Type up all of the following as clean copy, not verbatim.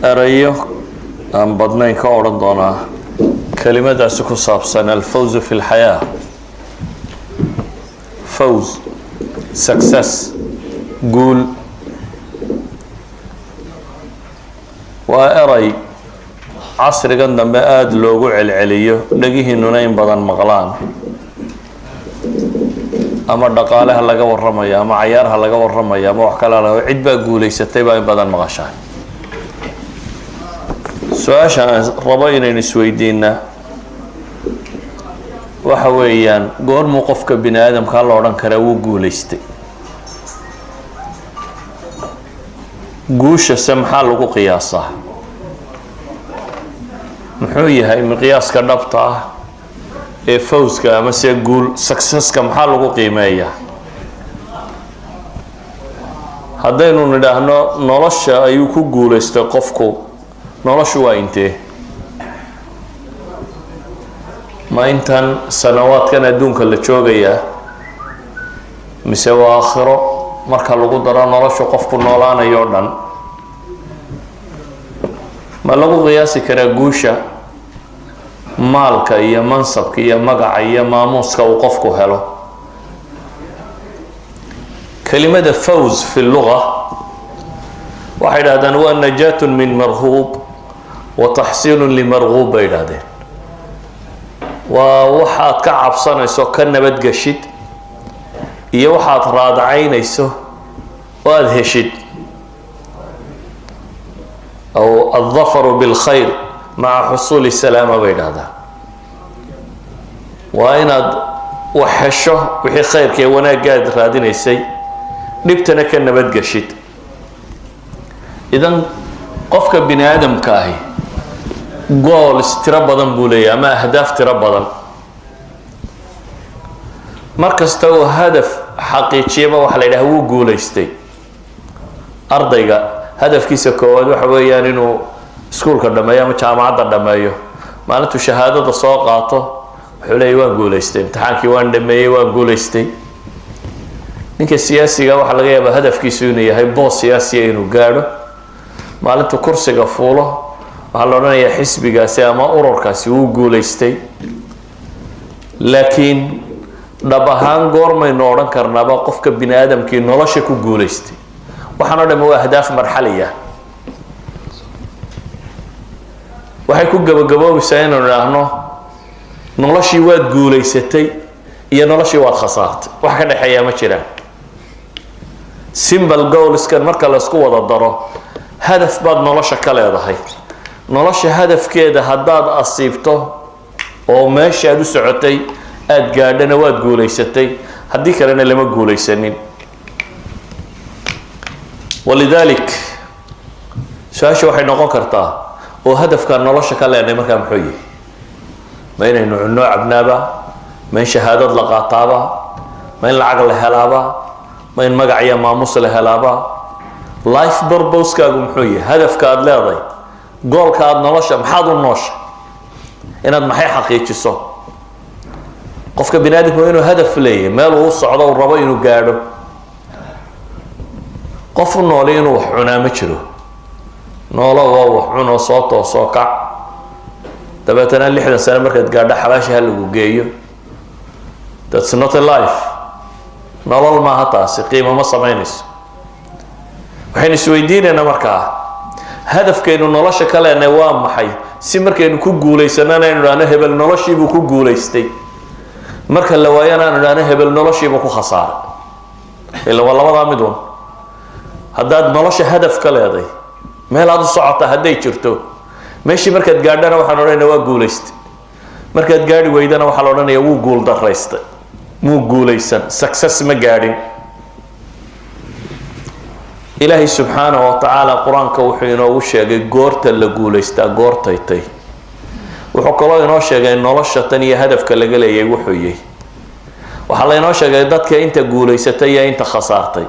أريو أم بدنين كورن دونا كلمة أسكو صابسنا الفوز في الحياة فوز success قول وأري عصر قندم بآد لوغو العليو لقيه نونين بدن مغلان أما دقالها لغا ورميا أما عيارها لغا ورميا أما وحكالا لغا عدبا قولي ستيبا بدن مغشان سؤاشا رباينا نسويدينا وحويان قول موقفك بني آدم كالله وران كراوو قوليستي قوش السمحة لغو قياسة محوية هاي مقياس كنبطة فوزك أمس يقول سكسسك محا لغو قيمية هدينو ندهنا نولش أيوكو قوليستي قفكو نولش واينتي ما انتن سنوات كان دونك اللي تشوغيا مسوا آخره marka lagu daro nolosha qofku noolaanayo dhan ma lagu qiyaasi karaa guusha maalka iyo mansabka iyo magaca iyo maamuuska uu qofku helo kelimada fawz fi lugha waxay yiraahdaan waa najaatun min marghub wa tahsilun li marghub bay yiraahdeen waa waxaad ka cabsanayso ka nabad gashid iyo waxaad raadacaynayso oo aad heshid أو الظفر بالخير مع حصول السلامة بين هذا وأين وحشه وحي خير كي وانا قادر هادين السي نبتنا كنا بدقشيد إذن قفك بني آدم كاهي قول استربضا بوليا ما أهداف تربضا مركز تو هدف حقيقي ما وحلا إله هو قوليستي أرضيقا هدف كيسا كواد وحويان إنه سكول كردمايا ما جامعة دردمايو معناته شهادة السوقاته حولي وان قوليستي امتحانكي وان دمايا وان قوليستي نينك السياسي وحلا غيابا هدف كيسوني هاي بوس سياسي إنه قارو معناته كرسي قفوله وحلا رانا يا حسبي قاسي أما أورور كاسي هو قوليستي لكن dhabahaan goormaynu oran karnaaba qofka bini aadamkii nolosha ku guuleystay waxaan oo dhan waa ahdaaf marxaliya waxay ku gabagaboobaysaa inaan raahno noloshii waad guuleysatay iyo noloshii waad khasaartay wax ka dhaxeeya ma jiraan simple goals kan marka la isku wada daro hadaf baad nolosha ka leedahay nolosha hadafkeeda haddaad asiibto oo meesha aad u socotay aad gaadhana waad guuleysatay haddii kalena lama guuleysanin walidalik su-aasha waxay noqon kartaa oo hadafka nolosha ka leenay markaa muxuu yahay ma inaynu cunno cabnaaba ma in shahaadad la qaataaba ma in lacag la helaaba ma in magac iyo maamuus la helaaba life purpose-kaagu muxuu yahay hadafka aad leedahay goolka aad nolosha maxaad u noosha inaad maxay xaqiijiso qofka bini aadamku inuu hadaf leeyahay meel uu socdo uu rabo inuu gaadho qof nool inuu wax cunaa ma jiro noolo waa wax cuno soo toosoo kac dabeetana 60 sano markaad gaadho xabaasha lagu geeyo that's not a life nolol ma hataasi qiimo ma samaynayso waxaynu isweydiinaynaa markaa hadafkeenu nolosha ka leenahay waa maxay si markaynu ku guuleysanana inuu dhaano hebel noloshii buu ku guuleystay marka la waayana aan dhaana hebel noloshiiba ku khasaaray ila walaba midun haddaad nolosha hadaf ka leedahay meel aad u socota hadday jirto meeshii markaad gaadhana waxaan odhanayaa waa guuleystay markaad gaadhi weydana waxaa la odhanayaa wuu guul daraystay muu guuleysan success ma gaadhin ilaahay subxaanahu wa tacaala qur-aanka wuxuu inoogu sheegay goorta la guuleystaa goortaytay wuxuu kaloo inoo sheegay nolosha tan iyo hadafka laga leeyahay wuxuu yahay waxa la inoo sheegay dadka inta guuleysatay iyo inta khasaartay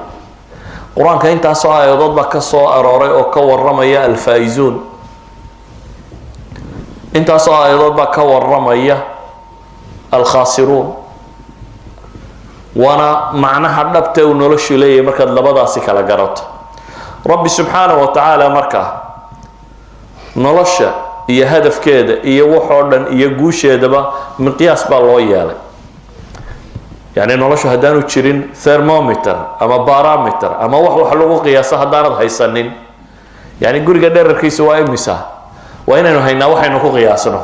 quraanka intaas oo aayadood ba ka soo arooray oo ka waramaya al-faa'izuun intaas oo aayadood ba ka waramaya al-khasiruun wana macnaha dhabta uu noloshu leeyahay marka labadaasi kala garato rabbi subhanahu wa ta'ala marka nolosha iyo hadafkeeda iyo waxoo dhan iyo guusheedaba miqyaas baa loo yeelay. يعني noloshu haddaanu jirin thermometer ama barometer ama wax lagu qiyaaso haddaanad haysanin, yani guriga dherarkiisa waa imisa, waa inaynu haynaa waxaynu ku qiyaasno.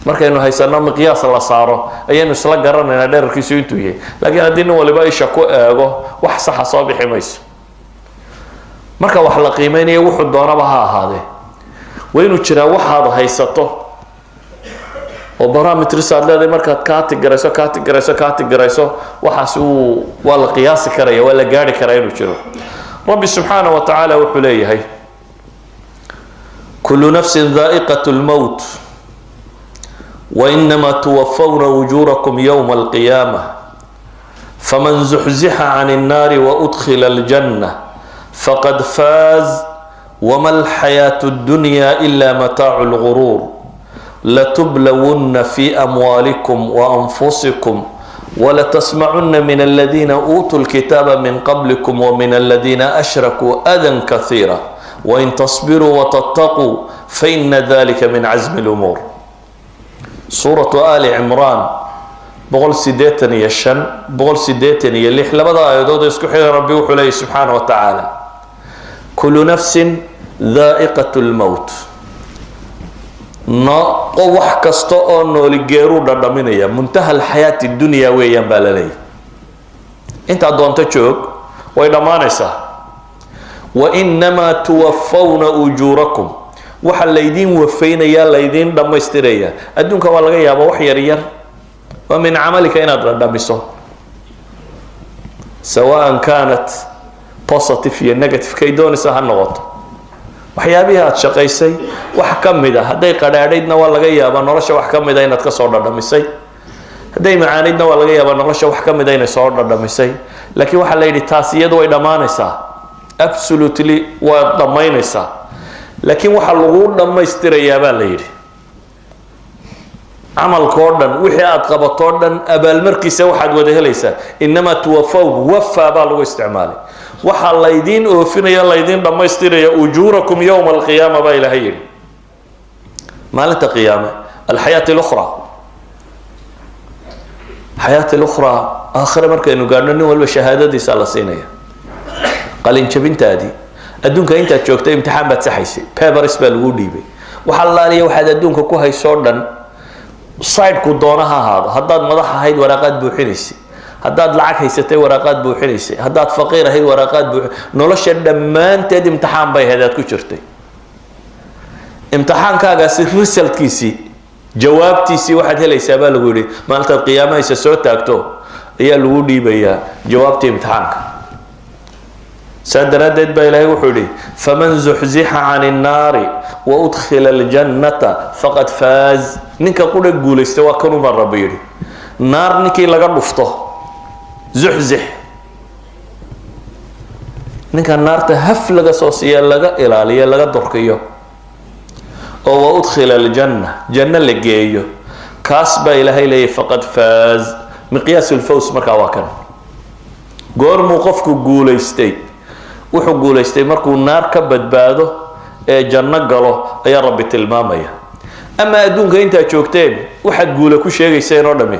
markaynu haysano miqyaas la saaro ayaynu isla garanaynaa dherarkiisu intuu yahay. laakiin haddii nin waliba isha ku eego wax saxa soo bixi mayso. marka wax la qiimeynayo wuxuu doonaba ha ahaadee waa inuu jiraa waxaad haysato oo barometers aad leedahay markaad kaatigarayso waxaas waa la qiyaasi karaya, waa la gaari karaa inuu jiro. rabbi subxaanahu wa tacaala wuxuu leeyahay kullu nafsin dhaa'iqatu lmowt وإنما توفون أجوركم يوم القيامة فمن زحزح عن النار وأدخل الجنة فقد فاز وما الحياة الدنيا إلا متاع الغرور لتبلون في أموالكم وأنفسكم ولتسمعن من الذين أوتوا الكتاب من قبلكم ومن الذين أشركوا أذى كثيرا وإن تصبروا وتتقوا فإن ذلك من عزم الأمور. سورة آل عمران بقول سيدتن يشن بقول سيدتن يلح لبدا آيادود يسكحي ربي وحليه سبحانه وتعالى كل نفس ذائقة الموت wax kasta oo nooli geeru dhadhaminaya muntaha alxayaati dunya weeyaan baa la leeyahay. inta doonto joog way dhamaanaysaa. wa innamaa tuwaffawna ujurakum waxa laydin wafeynaya laydin dhamaystiraya. adduunka waa laga yaabaa wax yar yar waa min camalika inaad dhadhamiso, sawaan kaanat positive iyo negative kay doonaysa ha noqoto. waxyaabihii aad shaqaysay wax ka mid ah hadday qadhaadhaydna waa laga yaabaa nolosha wax ka mid ah inaad ka soo dhadhamisay, hadday macaanaydna waa laga yaabaa nolosha wax ka mid ah inay soo dhadhamisay. laakiin waxaa la yidhi taas iyadu way dhammaanaysaa, absolutely waa dhammaynaysaa. laakiin waxa lagu dhammaystirayaa baa la yidhi camalkoo dhan wixii aad qabatoo dhan abaalmarkiisa waxaad wada helaysaa. inamaa tuwafawn wafa baa lagu isticmaalay. waxaa laydiin oofinaya laydiin dhammaystiraya ujuurakum yowma alqiyaama baa ilaahay yidhi maalinta qiyaame. alxayaat اlukhra xayaat اlukhraa aakhire markaynu gaadhno nin walba shahaadadiisa la siinaya. qalin jabintaadii adduunka intaad joogtay imtixaan baad saxaysay, papers baa lagu dhiibay. waxaa laaliya waxaad adduunka ku haysoo dhan sideku doona ha ahaado. haddaad madax ahayd waraaqaad buuxinaysay, haddaad lacag haysatay waraaqaad buuxinaysay, haddaad faqiir ahayd waraaqaad nolosha dhammaanteed imtixaan bay ahayd aad ku jirtay. imtixaankaagaasi resultkiisii jawaabtiisii waxaad helaysaa baa lagu yidhi maalintaad qiyaamahaysa soo taagto ayaa lagu dhiibayaa jawaabtii imtixaanka. saa daraaddeed baa ilaahay wuxuu yidhi faman zuxzixa cani nnaari waudkhila aljannata faqad faaz. ninka qudha guulaysta waa kanuma rabbi yidhi naar ninkii laga dhufto zuxzix, ninka naarta haf laga soo siiya laga ilaaliyo laga durkiyo oo waudkhila aljanna janno la geeyo, kaas baa ilaahay leeyahy faqad faaz. miqyaas ulfaws markaa waa kan. goormuu qofku guulaystay? wuxuu guulaystay markuu naar ka badbaado ee janno galo ayaa rabbi tilmaamaya. ama adduunka intaad joogteen waxaad guula ku sheegayseen oo dhami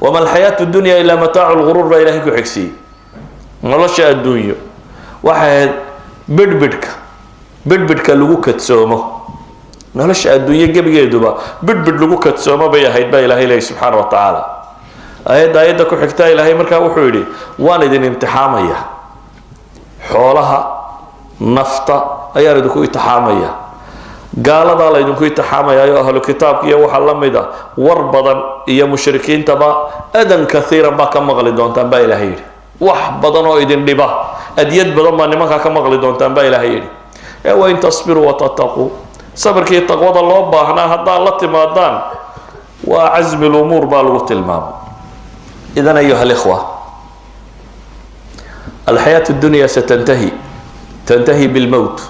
wama alxayaatu dunya ilaa mataacu lguruur baa ilaahay ku xigsiiyey. nolosha adduunyo waxay ahayd bidhbidhka lagu kadsoomo. nolosha adduunyo gebigeeduba bidhbidh lagu kadsoomo bay ahayd baa ilaahay leeyahy subxaana wa tacaala. aayadda ku xigtaa ilaahay markaa wuxuu yidhi waan idin imtixaamaya. xoolaha nafta ayaan idinku imtixaamaya. gaaladaa la idinku imtixaamayaayo ahlu kitaabka iyo waxa la mid ah war badan iyo mushrikiintaba adan kaiiran baa ka maqli doontaan baa ilaahay yidhi. wax badan oo idin dhiba adyad badan baa nimankaa ka maqli doontaan baa ilaahay yidhi. wain tasbiruu watataquu sabrkii taqwada loo baahnaa haddaad la timaadaan waa casmi lumuur baa lagu tilmaamay. idan ayuha alikhwa alxayaat dunya tantahi bilmowt.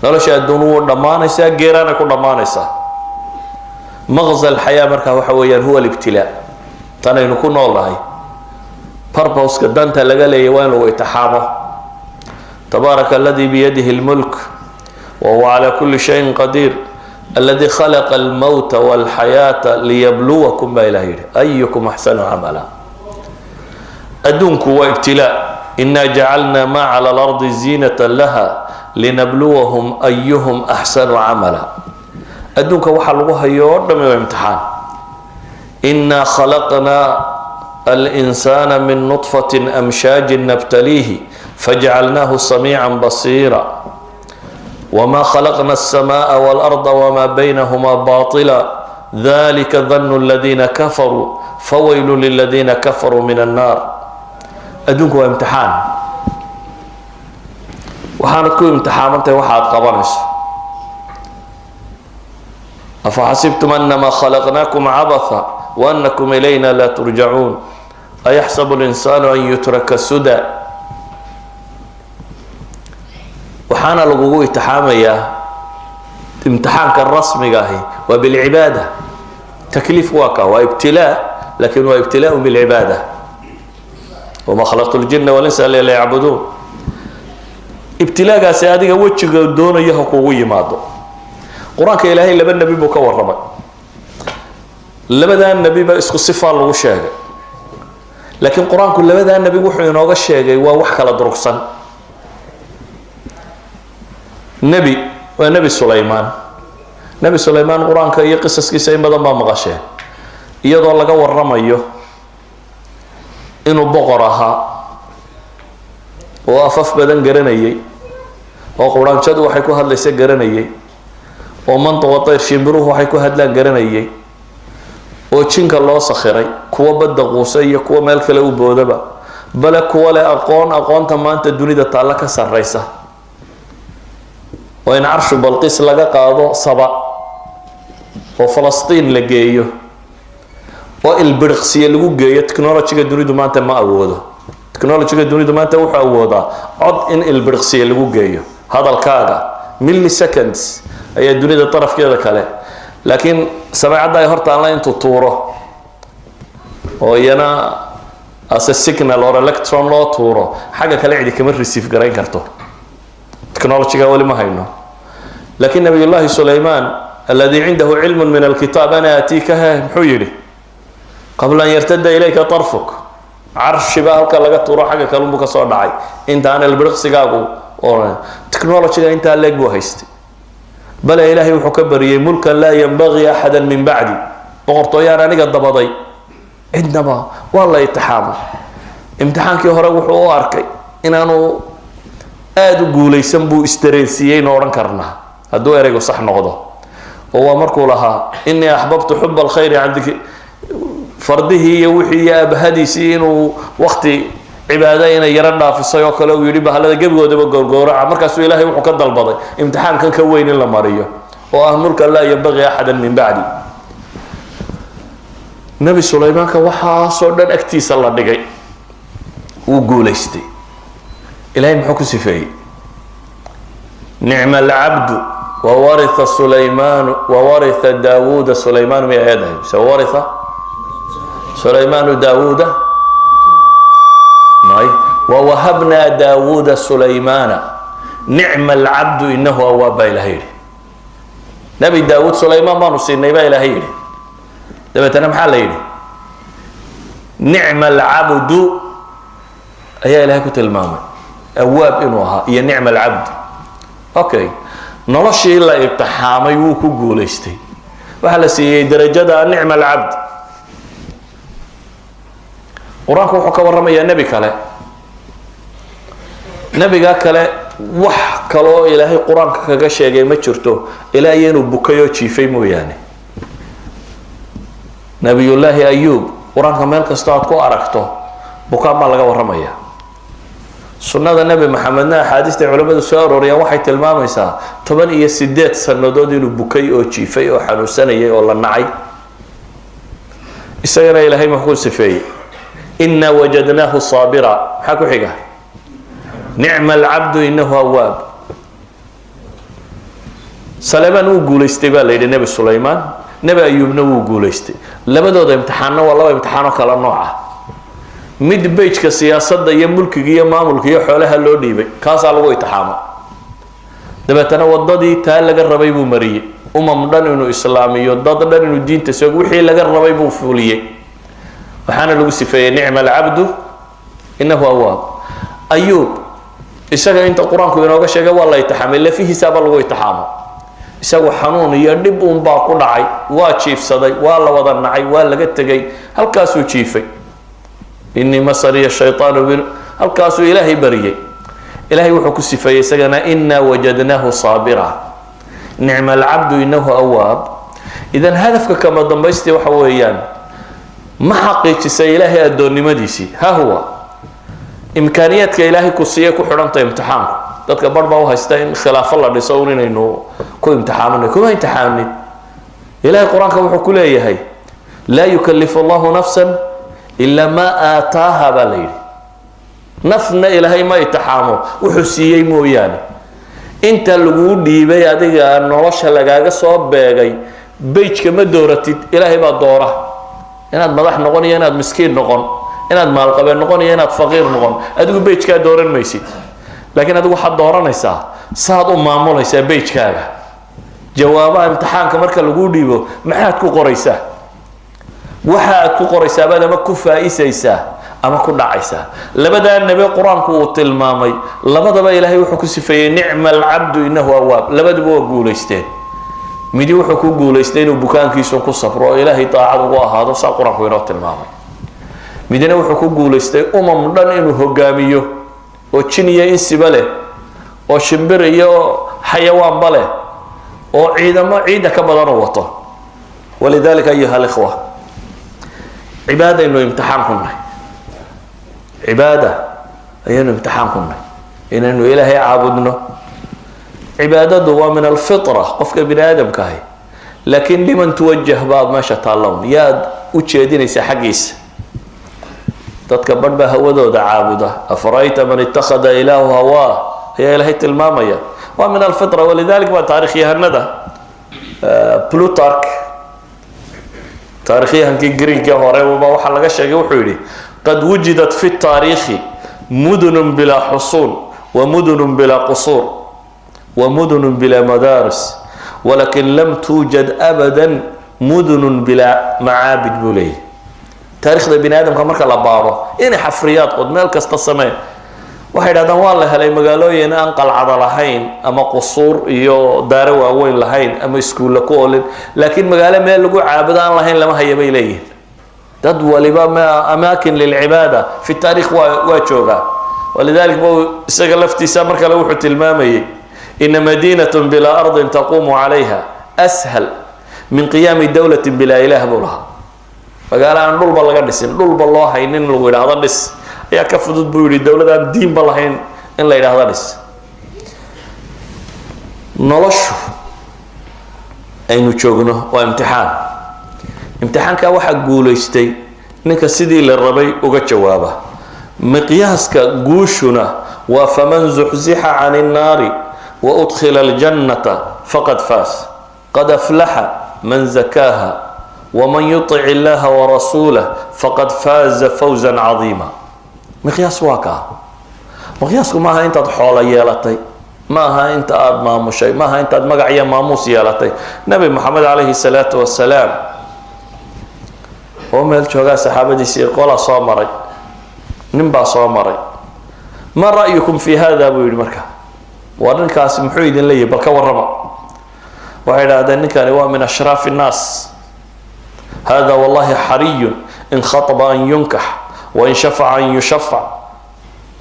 nolosha adduun wuu dhammaanaysaa, geeraana ku dhammaanaysaa. maqza alxayaa markaa waxa weeyaan huwa alibtilaa. tanaynu ku noolnahay purposeka danta laga leeyahy waa in lagu itixaamo. tabaaraka aladii biyadihi lmulk wahuwa calaa kulli shayin qadiir الذي خلق الموت والحياة ليبلوكم بإلهي أيكم أحسن عملا أدونك وابتلاء إنا جعلنا ما على الأرض زينة لها لنبلوهم أيهم أحسن عملا أدونك وحلوها يوردم وامتحان إنا خلقنا الإنسان من نطفة أمشاج نبتليه فجعلناه سميعا بصيرا وما خلقنا السماء والأرض وما بينهما باطلا ذلك ظن الذين كفروا فويل للذين كفروا من النار أدونك وامتحان وحانتكم امتحان أنت وحاد قبرس أفحسبتم أنما خلقناكم عبثا وأنكم إلينا لا ترجعون أيحسب الإنسان أن يترك سدى وحانا لغوه اتحاميا امتحان كالرسمي قاهي وبالعبادة تكليف واقع وابتلاء لكن هو ابتلاء بالعبادة وما خلقت الجن والإنس إلا ليعبدون ابتلاء قاسي هذه وجه دون يهقوي ماضو قرآن إلهي لبن النبي بك والرمى لبدا النبي باسكو الصفة لغو شاقة لكن قرآن كل لبدا النبي وحي نوغا شاقة ووحكا لدرقصا نبي ونبي سليمان نبي سليمان قرآن كي قصص كيسا يمدى ما مغاشي يدو لغا والرمى إنو بقرها وأفف بدن قرنيي وقرآن شدو وحيكو هاد ليسا قرنيي ومن طوطير شمبروه وحيكو هاد لان قرنيي وجينك الله سخري كوا بدا قوسيه كوا مeel kale u boodaba bal kuwa le aqoonta maanta dunida taala ka sareysa oo in arshu balqis laga qaado saba oo Falastiin la geeyo oo ilbirqsiye lagu geeyo technology-ga dunidu maanta ma awoodo technology-ga dunidu maanta wuxuu awoodaa cod in ilbirqsiye lagu geeyo hadalkaaga milliseconds ayaa dunida tarafkeeda kale لكن سمعت هاي هرت الله أنتو تورو ويانا أسسكنا لور إلكترون لو تورو حاجة كلاعدي كمان ريسيف قرين كرتو تكنولوجيا ولا ما هينو لكن نبي الله سليمان الذي عنده علم من الكتاب أنا أتيكها محيري قبل أن يرتد إليك طرفك عرش بقى لقى تورو حاجة كلامك صار داعي أنت أنا البرقص جاكو تكنولوجيا أنت اللي جوا هيستي بل إلهي وحكبري ملكا لا ينبغي أحدا من بعدي بقرطو يا راني قد ضبضي عندما والله يتحامل امتحانك هرا وحو أركي إن أنا آدو قولي سنبو استريسيين ورن كرنا هدو يريقو صح نغضو وهو مركو لها إني أحببت حب الخير عندك فرده يوحي يا بهديسين ووقتي عبادين يرنا في السياق لو يريد هذا جبه ودب الجورجورة مركز إلهي وحكد البضي امتحان كان كوين إلا ماريو وأمرك لا ينبغي أحدا من بعدي نبي سليمان كوحى صورنا أكتيس الله دقي وقوليستي إلهي محكو سفي نعم العبد وورث سليمان وورث داوود سليمان من يده سورث سليمان داوود ووهبنا داوود سليمان نعم العبد إنه أواب إلهي نبي داوود سليمان ما نصير نبي إلهي دابا أنا محل إلهي نعم العبد هي إلهي كنت الماما أواب إنوها هي نعم العبد أوكي نرشي إلا ابتحامي وكو قوليستي وحلا سي درجة نعم العبد قرآنك وحكا ورمي يا نبي كله نبي كله وح كلو إلهي قرآنك كجشة جاي ما شرته إلهي إنه بكيو شيفي مو يعني نبي الله أيوب قرآنك مالك استعد كو أركته بكام ما لقى ورمي سنة النبي محمدنا حديث علماء السؤال وريا واحد المام يسا طبعا هي سدات سندود إنه بكيو شيفي أو حنوسنا والله نعي السيرة إلهي مخول سفي إنا وجدناه صابرا حكو حقا نعم العبد إنه أواب سليمان وقول استبال إلى نبي سليمان نبي أيوب وقول استي لبدو ده امتحانه والله امتحانه كلا نوعه مد بيج كسياسة ده يملك جيه ما ملك جيه حولها اللودي بي كاس على وقت حامة ده بتنا وضدي تال لقى الربيب مريه dhan inuu islaamiyo dad dhan inuu diinta soo wixii laga rabay buu fuliyay waxaana lagu sifeeyay ni'ma al-abdu innahu awwab ayub isaga inta quraanku inooga sheegay waa la itixaamay lafihiisa baa lagu itixaamo isagu xanuun iyo dhib uun baa ku dhacay waa jiifsaday waa la wada nacay waa laga tagay halkaasuu jiifay inni masariya shaytaanu bil halkaasuu ilaahay bariyay ilaahay wuxuu ku sifeeyay isagana inna wajadnahu sabira ni'ma al-abdu innahu awwab idan hadafka kama dambaystii waxa weeyaan ma xaqiijisay ilaahay adoonnimadiisii ha huwa imkaaniyaadka ilaahay ku siiyay ku xidhanta imtixaanku dadka barba u haysta in khilaafo la dhiso inaynu ku imtixaamino kuma imtixaamin ilaahay quraanka wuxuu ku leeyahay la yukallifu Allahu nafsan illa ma aataaha balayhi nafna ilaahay ma imtixaamo wuxuu siiyay mooyaane inta lagu dhiibay adiga nolosha lagaaga soo beegay beejka ma dooratid ilaahay baa doora inaad madax noqon iyo inaad miskiin noqon inaad maal qabeen noqon iyo inaad faqiir noqon adigu beejka dooran maysid laakiin adigu waxaad dooranaysaa saad u maamulaysaa beejkaaga jawaabaha imtixaanka marka lagu dhiibo maxaad ku qoraysaa waxaad ku qoraysaa baad ama ku faa'iisaysaa ama ku dhacaysaa labada nabi quraanku uu tilmaamay labadaba ilaahay wuxuu ku sifeeyay ni'ma al-abdu innahu awwab labaduba waa guuleysteen midi wuxuu ku guuleystay inuu bukaankiisu ku safro ilaahay taacad ugu ahaado saa quraanku inoo tilmaamay midina wuxuu ku guuleystay dhan inuu hogaamiyo oo jiniya insiba leh oo shimbir iyo xayawaan bale oo ciidamo ka badan wato walidaalika ayuha al-ikhwa cibaada inuu imtixaan ku nahay cibaada ayanu imtixaan ku nahay inaynu ilaahay caabudno cibaadadu waa min al-fitra qofka bini aadamka ah laakiin liman tuwajjah baad meesha taaloon yaad u jeedinaysa xaqiisa dadka badba hawadooda caabuda afrayta man ittakhadha ilaahu hawa ya ilaahay tilmaamaya waa min al-fitra walidaalika waa taariikhyahanada Plutarch taariikhyahankii Greek hore waxa laga sheegay wuxuu yiri qad wujidat fi at-tarikh mudun bila husul wa mudun bila qusur wa mudun bila madaris ولكن لم توجد ابدا مدن بلا معابد بولي تاريخ بني ادم marka la baaro in xafriyaad qod meel kasta samee waxay dhaadaan waa la helay magaalooyin aan qalcad lahayn ama qusuur iyo daaro waaweyn lahayn ama iskuul ku oolin laakiin magaalo meel lagu caabudo aan lahayn lama hayay leeyihiin dad waliba ma amaakin lil ibada fi taariikh waa jooga walidaalika isaga laftiisa marka la wuxuu tilmaamayay in madinatun bila ardin taqumu alayha ashal min qiyam dawlatin bila ilaah bulaha magaalo aan dhulba laga dhisin dhulba loo haynin lagu yiraahdo dhis ayaa ka fudud buu yiri dawladaan diinba lahayn in la yiraahdo dhis noloshu aynu joogno waa imtixaanka waxa guuleystay ninka sidii la rabay uga jawaaba miqyaaska guushuna wa faman zuhziha 'anil naari wa udkhila al-jannata faqad faz qad aflaha man zakaha wa man yuti' Allah wa rasulahu faqad faza fawzan 'azima miqyaas waka miqyaasku maaha inta xoolo yeelatay maaha inta aad maamushay maaha inta aad magac iyo maamuus yeelatay nabi maxamed alayhi salatu wasalaam oo meel jooga saxaabadiisii qola soo maray ninba soo maray ma ra'yukum fi hada abu marka wadankaas muxuu idin leeyahay balka warraba waxay yiraahdeen ninkani waa min ashraf an-nas hada wallahi hariyun in khataba an yunkah wa in shafa'a an yushaffa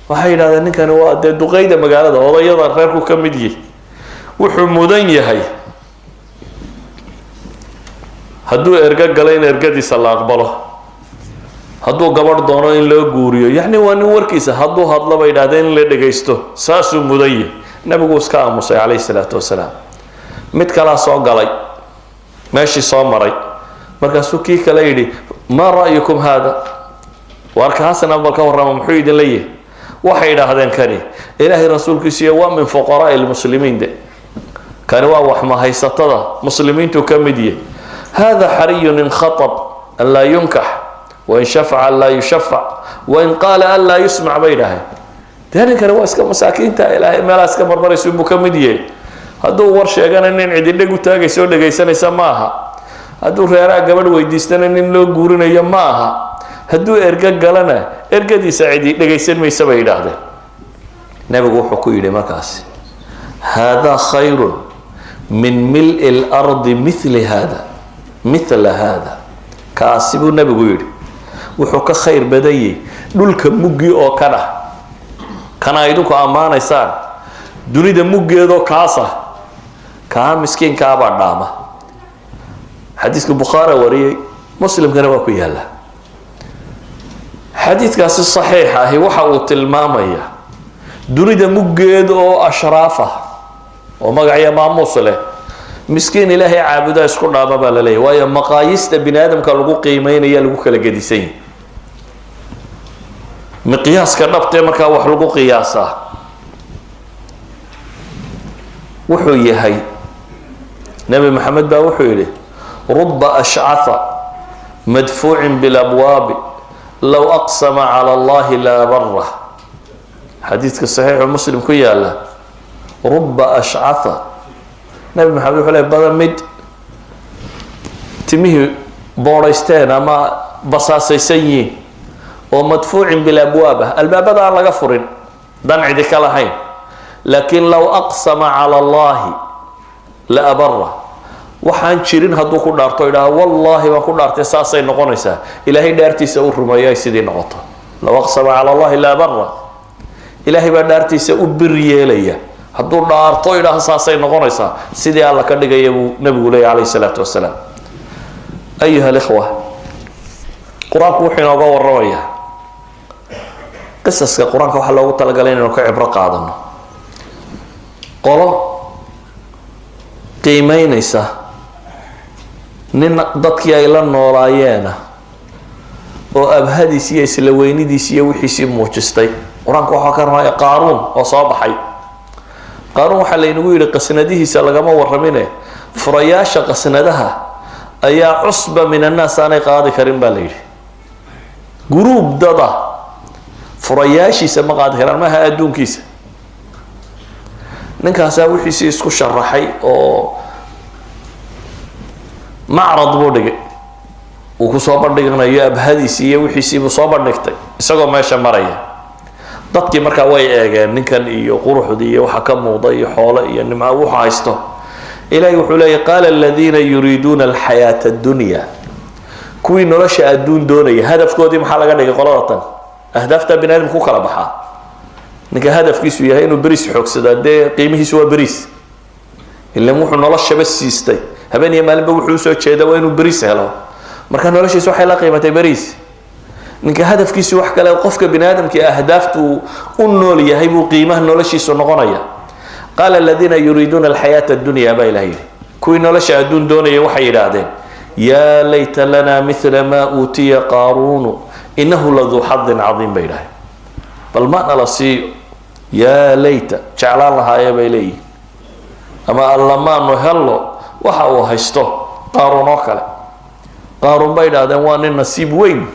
waxay yiraahdeen ninkani waa duqeyda magaalada odayada reerku ka mid yahay wuxuu mudan yahay hadduu erga galeen ergadiisa la aqbalo hadduu gabadh doono in loo guuriyo yani waa nin warkiisa hadduu hadlo bay yiraahdeen in la dhageysto saasuu mudan yahay nabigu iska aamusay alayhi salaatu wasalaam mid kala soo galay meeshii soo maray markaasuu kii kale yidhi ma ra'yukum hada warkaasna balka warrama muxuu idin leeyahay waxay yiraahdeen kani ilaahay rasuulkiisa waa min fuqaraa al-muslimiin kani waa wax ma haysatada muslimiintu kamid yahay هذا حري إن خطب ألا ينكح وإن شفع ألا يشفع وإن قال ألا يسمع بينها ذلك كان واسك مساكين تا إلهي ما لاسك مرمر يسوي مكمدية hadduu war sheegana nin cidi dheg u taagaysa oo dhegaysanaysa ma aha hadduu reeraha gabadh weydiistana nin loo guurinayo ma aha hadduu erga galana ergadiisa cidi dhegaysan maysa bay yidhaahdeen nabigu wuxuu ku yidhi markaasi hada khayrun min mil'i lardi mithla hada kaasi buu nabigu yidhi wuxuu ka khayr badanyay dhulka muggii oo kana kana idinku ammaanaysaan dunida muggeedoo kaasa kaa miskiinkaabaa dhaama xadiiska bukhaari wariyay muslimkana waa ku yaala xadiidkaasi saxiix ahi waxa uu tilmaamaya dunida muggeeda oo ashraaf ah oo magacyo maamuus leh miskiin ilaahay caabudaa isku dhaama baa la leeyahy waayo maqaayista bini aadamka lagu qiimeynaya lagu kala gedisan yahay miqyaaska dhabtee markaa wax lagu qiyaasaa wuxuu yahay nabi maxamed baa wuxuu yidhi ruba ashcatha madfuucin bilabwaabi low aqsama cala allahi laa barah xadiidka saxiixu muslim ku yaala ruba ashcatha nabi maxamed wuxuu leey badan mid timihii boodhaysteen ama basaasaysan yihiin oo madfuucin bilabwaab ah albaabada aan laga furin dan cidi ka lahayn laakiin low aqsama cala allahi la abara waxaan jirin hadduu ku dhaarto idhaha wallaahi baan ku dhaartay saasay noqonaysaa ilaahay dhaartiisa u rumeeyo ay sidii noqoto low aqsama cala allahi la abara ilaahay baa dhaartiisa u bir yeelaya hadduu dhaarto idhaha saasay noqonaysaa sidii alla ka dhigaya buu nabigu leeyahy calayhi salaatu wasalaam ayuha alikhwa qur-aanku wuxuu inooga warramayaa qisaska qur-aanka waxaa loogu talagalay inaynu ka cibro qaadano qolo qiimeynaysa nin dadkii ay la noolaayeena oo abhadiis iyo isla weynidiis iyo wixiisii muujistay qur-aanka waxaa ka ramaya qaaruun oo soo baxay qaaruun waxaa laynagu yidhi qasnadihiisa lagama warramine furayaasha qasnadaha ayaa cusba min annaas aanay qaadi karin baa la yidhi guruub dada furayaashiisa ma qaadi karaan maaha adduunkiisa ninkaasaa wixiisii isku sharaxay oo macrad buu dhigay uu ku soo bandhiganayo abhadiisii iyo wixiisiibuu soo bandhigtay isagoo meesha maraya dadkii markaa way eegeen ninkan iyo quruxdii iyo waxa ka muuqda iyo xoolo iyo nimco wuxuu haysto ilaahay wuxuu leeyahy qaala aladiina yuriiduuna alxayaata addunya kuwii nolosha adduun doonaya hadafkoodii maxaa laga dhigay qolada tan ahdaafta bini aadamka ku kala baxaa ninka hadafkiisu yahay inuu beriis xoogsadaa dee qiimihiisu waa beriis ilan wuxuu noloshaba siistay habeen iyo maalinba wuxuu usoo jeeda waa inuu beriis helo marka noloshiisa waxay la qiimatay beriis ninka hadafkiisu wax kale qofka bini aadamkii ahdaaftu u nool yahay buu qiimaha noloshiisu noqonaya qaala aladiina yuriiduuna alxayaata addunya baa ilaha yidhi kuwii nolosha adduun doonaya waxay yidhaahdeen yaa layta lana mila maa uutiya qaaruunu inahu laduu xadin cadiim bay yidhahdeen bal ma nala siiyo yaa layta jeclaan lahaayee bay leeyihin ama allamaanu hello waxa uu haysto qaaruun oo kale qaaruun bay yidhahdeen waa nin nasiib weyn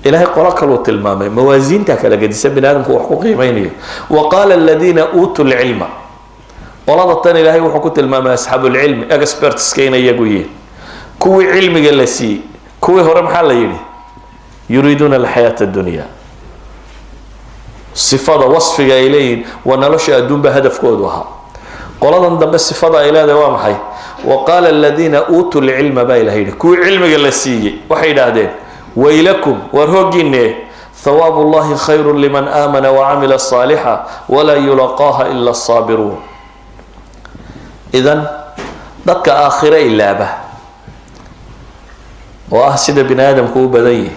ilaahay qolo kaluu tilmaamay mawaasiinta kala gedisan bini aadamku wax ku qiimeynayo wa qaala aladiina uutuu lcilma qolada tan ilaahay wuxuu ku tilmaamay asxaabu lcilmi expertska inay iyagu yihiin kuwii cilmiga la siiyey kuwii hore maxaa la yidhi yuriiduuna alxayaata addunya sifada wasfiga ay leeyihiin waa nolosha adduunba hadafkoodu ahaa qoladan dambe sifada ay leedahay waa maxay wa qaala aladiina uutuu lcilma baa ilahay yidhi kuwii cilmiga la siiyey waxay yidhaahdeen waylakum war hoogiine thawaabu llahi khayru liman aamana wacamila saalixa walaa yulaqaaha ila asaabiruun idan dadka aakhire ilaaba oo ah sida bini aadamku u badan yihi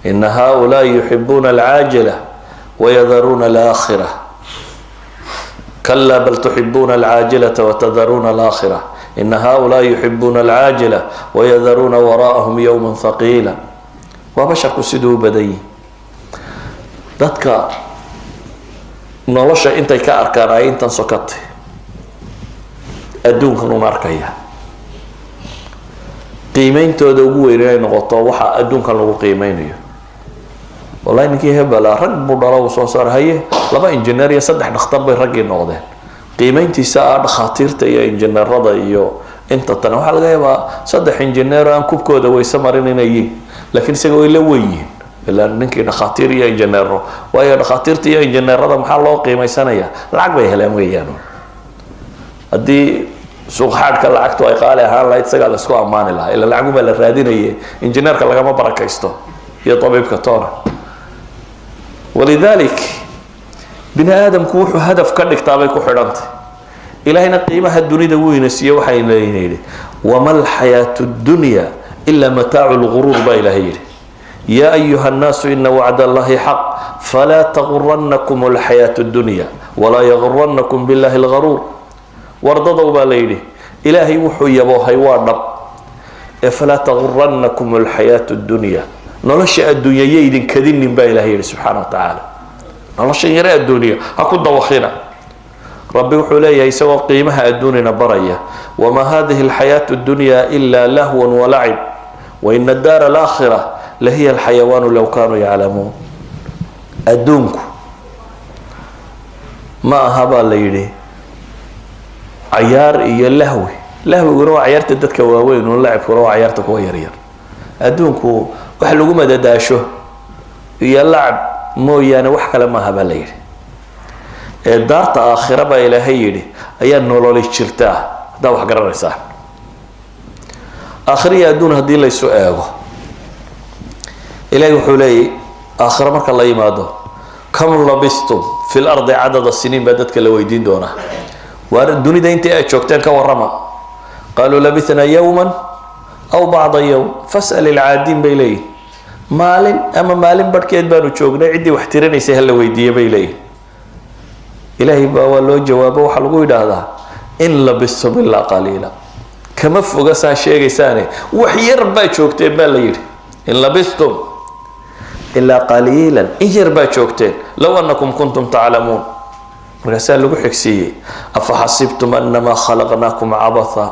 ina haulaai yuxibuuna alcaajila wayadaruuna alaakhira kalaa bal tuxibuuna alcaajilata watadaruuna alaakhira ina haulaai yuxibuuna alcaajila wayadaruuna waraa'ahum yowma haqiila waa basharku siduu u badan yihi dadka nolosha intay ka arkaan ay intan sokatay adduunkan un arkaya qiimeyntooda ugu weyn inay noqoto waxa adduunkan lagu qiimeynayo wallahi ninkii hebela rag buu dhalo uu soo saar haye 2 injineer iyo 3 dhakhtar bay raggii noqdeen qiimayntiisa dhakhaatiirta iyo injineerada iyo inta tan waxa laga yaabaa 3 injineer aan kubkooda waysa marin inay yihiin laakiin isaga way la weeyeen ilaa ninkii dhakhaatiir iyo injineero waayo dhakhaatiirta iyo injineerada maxaa loo qiimaysanaya lacag bay helaan weeyaan haddii suuq xaadka lacagtu ay qaali ahaan lahayd isaga la isku amaani lahaa ila lacag ma la raadinayay injineerka lagama barakaysto iyo tabiibka toona walidalik bini aadamku wuxuu hadaf ka dhigtaa bay ku xidhantay ilaahayna qiimaha dunida weyna siiyo waxay leeyihiin wamal hayatu dunya illa mata'ul ghurur ba ilaahay ya ayuha an-nas inna wa'da allahi haqq fala taghurrannakum al-hayatu ad-dunya wala yaghurrannakum billahi al-ghurur wardadu ba leeyahay ilaahay wuxuu yaboohay waa dhab fala taghurrannakum al-hayatu ad-dunya nolosha adduunyada idin kadinin ba ilaahay subhanahu wa ta'ala nolosha yara adduunya ha ku dawakhina rabbi wuxuu leeyahay isagoo qiimaha adduunina baraya wama hadhihi al-hayatu ad-dunya illa lahwan wa la'ib wa inna ad-dar al-akhirah la hiya al-hayawan law kanu ya'lamun adduunku ma ahaba leeyahay ciyaar iyo lahwi waa ciyaarta dadka waaweyn oo lacibku waa ciyaarta kuwa yaryar adduunku wax lagu madadaasho iyo lacab mooyaane wax kale ma ahaba leeyahay daarta aakhira ba ilaahay yiri ayaa nolol jirtaa hada wax garanaysaa aakhiriya adduun hadii la soo eego ilaahay wuxuu leeyahay aakhira marka la yimaado kam labistum fil ardi adada sinin badadka la weydiin doona waar dunida inta ay joogteen ka warama qaaluu labithna yawman aw ba'da yawm fas'al al-aadin baylay maalin ama maalin barkeed baanu joognay cidii wax tirinaysay hal la weydiiyay baylay ilaahi baa waa loo jawaabo waxa lagu yiraahdaa in labistum illa qalila kama foga saa sheegaysaane wax yar baa joogteen baa la yiri in labistum illa qalilan in yar baa joogteen law annakum kuntum ta'lamun markaasa lagu xigsiiyay afa hasibtum annama khalaqnakum abatha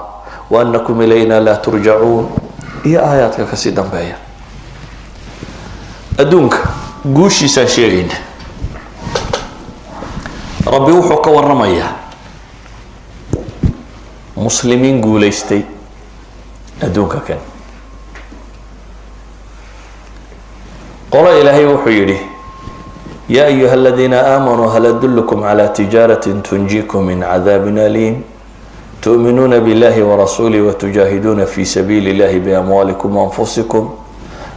wa annakum ilayna la turja'un iyo aayaadka ka sii dambeeya adduunka guushiisa sheegayna rabbi wuxuu ka waramayaa muslimiin guuleystay adduunka kan qolo ilaahay wuxuu yiri يا أيها الذين آمنوا هل أدلكم على تجارة تنجيكم من عذاب أليم تؤمنون بالله ورسوله وتجاهدون في سبيل الله بأموالكم وأنفسكم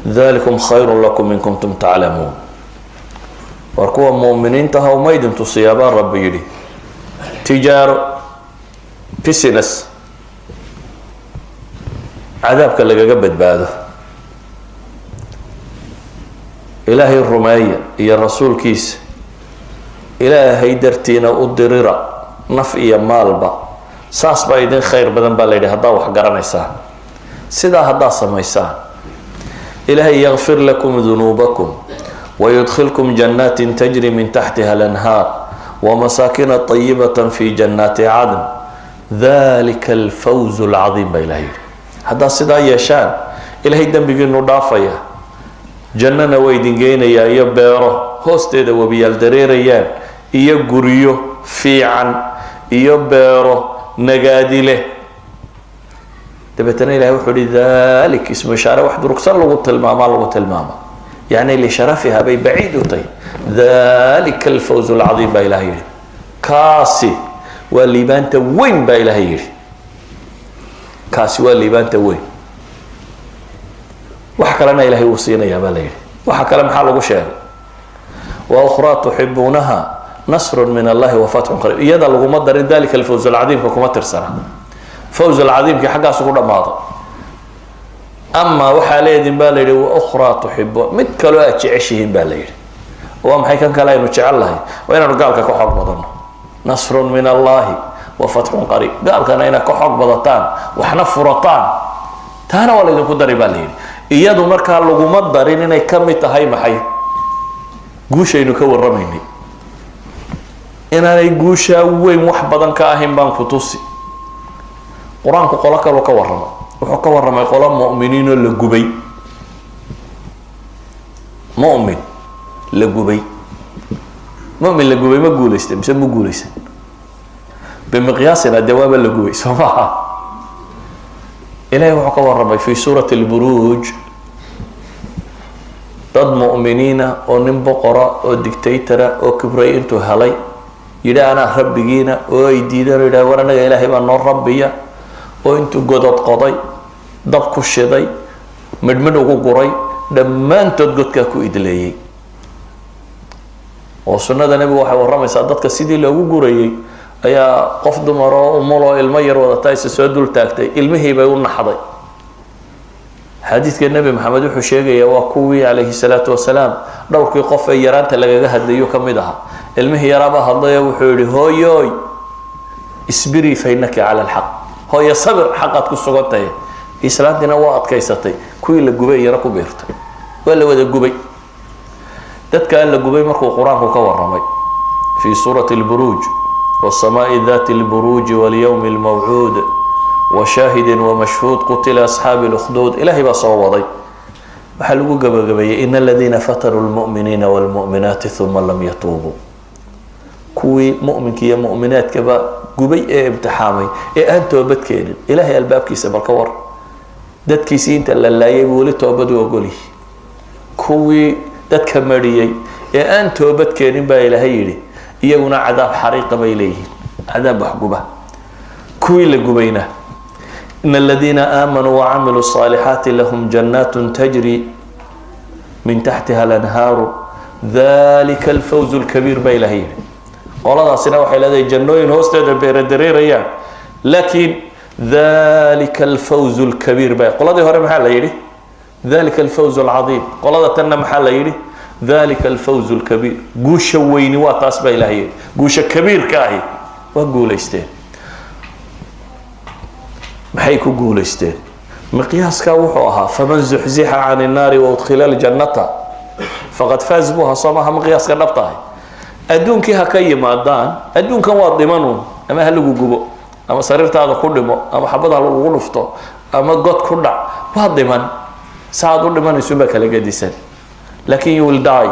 ذلكم خير لكم إن كنتم تعلمون وركوا مؤمنين تهوا ميدم تصيابان ربي يري تجارة بيسنس عذابك اللي قبت بعده إلهي الرمية يا رسول كيس إلهي درتينا أدريرا نفئي مالبا ساس بايدين خير بدن باليدي هدا وحقران إسان سيدا هدا سميسان إلهي يغفر لكم ذنوبكم ويدخلكم جنات تجري من تحتها الأنهار ومساكن طيبة في جنات عدن ذلك الفوز العظيم بإلهي هدا سيدا يشان إلهي دنبقى النضافة jannana way dingeynaya iyo beero hoosteeda wabiyal dareerayaan iyo guriyo fiican iyo beero nagaadi leh dabeetana ilaahay wuxuu yiri dalik ismu ishaara wax durugsan lagu tilmaama yani li sharafiha bay baciidutay dalik alfawz alazim ba ilaahay kaasi waa liibaanta weyn ba ilaahay kaasi waa liibaanta weyn wax kalena ilaahay uu siinaya baa leeyahay waxa kale maxaa lagu sheegay wa ukhra tuhibbunaha nasr min Allah wa fathun qarib iyada lagu madarin dalika al-fawz al-azim kuma tirsana fawz al-azim ki xaqaas ugu dhamaado amma waxa leedin baa leeyahay wa ukhra tuhibbu mid kale oo jeceshiin baa leeyahay waa maxay kan kale inuu jecel lahay waa inaan gaalka ka xog badano nasr min Allah wa fathun qarib gaalkana ina ka xog badataan waxna furataan taana wala idin ku dari baa leeyahay iyadu marka laguma darin inay kamid tahay maxay guushaynu ka waramaynay inaanay guusha weyn wax badan ka ahayn baan ku tusi quraanku qolo kale ka waramo wuxuu ka waramay qolo mu'miniin oo la gubay mu'min la gubay ma guuleystay mise ma guuleystay بمقياسنا دواب اللقوي سماها إلهي وحكوا الرب في سورة البروج ضد مؤمنين أو نبقرة أو ديكتاتورة أو كبري انتو هلي يدا أنا ربينا أو يدينا يدا ورنا إلهي بأن ربيا أو انتو قدد قضي ضبك الشضي مدمنو قري لما انتو تقد كاكو إدليي وسنة النبي وحي ورمي سادتك سيدي لو قري أيا قفض مرا ومولو المير وضطايس سودول تاكتي المهي بيقول نحضي حديث النبي محمد وحشيقي وكوي عليه الصلاة والسلام دورك قف يرانت لغا هديو كمدها المهي يرابا هضي وحوري هوي اسبري فإنك على الحق هوي صبر حقك السقطة إسلامتنا وقت كيستي كوي لقبي يركو بيرت ولا ودا قبي دتك قال لقبي مركو قرآن كور رمي في سورة البروج والسماء ذات البروج واليوم الموعود وشاهد ومشهود قتل أصحاب الأخدود إلهي بصوضي بحلقوا قبل إن الذين فتروا المؤمنين والمؤمنات ثم لم يتوبوا كوي مؤمن كي مؤمنات كبا قبي امتحامي أنت وبتكين إلهي الباب كيس بالكور دد كيسين تلا يقولي توبدوا وقولي كوي دد كمريي أنت وبتكين با إلهي يقولنا عذاب حريق بيليه عذاب حقوبة كوي لقبينه إن الذين آمنوا وعملوا الصالحات لهم جنات تجري من تحتها الأنهار ذلك الفوز الكبير بيلهي والله سنة وحي لدي جنوين هوستيد بيردريريا لكن ذلك الفوز الكبير بي قول هذا هو محل يلي ذلك الفوز العظيم قول هذا تنا محل يلي ذلك الفوز الكبير قوش ويني واتاس بيلهي قوش كبير كاهي وقول استين maxay ku guuleysteen miqyaaska wuxuu ahaa faman zuhziha 'anil naari wa udkhila al-jannata faqad faz buha samaha miqyaaska dhabtahay adduunkii ha ka yimaadaan adduunkan waa dhimanu ama ha lagu gubo ama sariirtaada ku dhimo ama xabada lagu dhufto ama god ku dhac waa dhiman saad u dhimanayso ba kala gadisan laakiin you will die